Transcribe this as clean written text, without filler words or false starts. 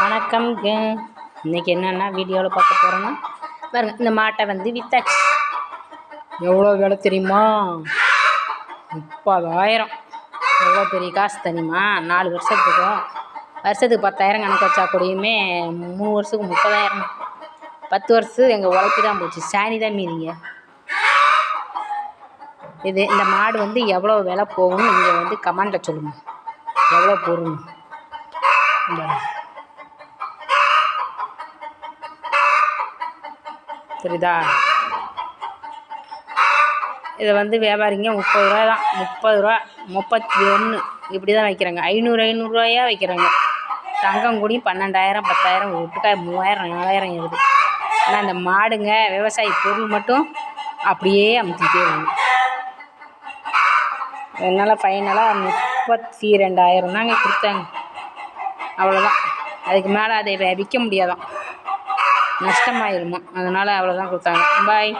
வணக்கம்ங்க. இன்றைக்கி என்னென்னா வீடியோவில் பார்க்க போகிறோன்னா பாருங்கள், இந்த மாட்டை வந்து விற்றாச்சு. எவ்வளோ விலை தெரியுமா? 30,000. எவ்வளோ பெரிய காசு தெரியுமா? 4 வருஷத்துக்கும் வருஷத்துக்கு 10,000 கணக்கு வச்சா கூடயுமே 3 வருஷத்துக்கு 30,000. 10 வருஷத்துக்கு எங்கள் உழைப்பு தான் போச்சு, சாணி தான் மீதிங்க. இந்த மாடு வந்து எவ்வளோ விலை போகும்னு நீங்கள் வந்து கமெண்டில் சொல்லுங்கள். எவ்வளோ போகணும் புரியுதா? இதை வந்து வியாபாரிங்க 30 ரூபா தான், 30 ரூபா, 31 இப்படி தான் வைக்கிறாங்க. 500 வைக்கிறாங்க. தங்கம் கூடி 12,000 10,000 விட்டுக்காய் 3,000 4,000 ஏறுது. ஆனால் இந்த மாடுங்க விவசாய பொருள் மட்டும் அப்படியே அமுத்திட்டே வருது. அதனால் ஃபைனலாக 32,000 தாங்க கொடுத்தாங்க. அவ்வளோதான். அதுக்கு மேலே அதை விற்க முடியாதான், நஷ்டமாயிருமா. அதனால் அவ்வளோதான் கொடுத்தாங்க. பாய்.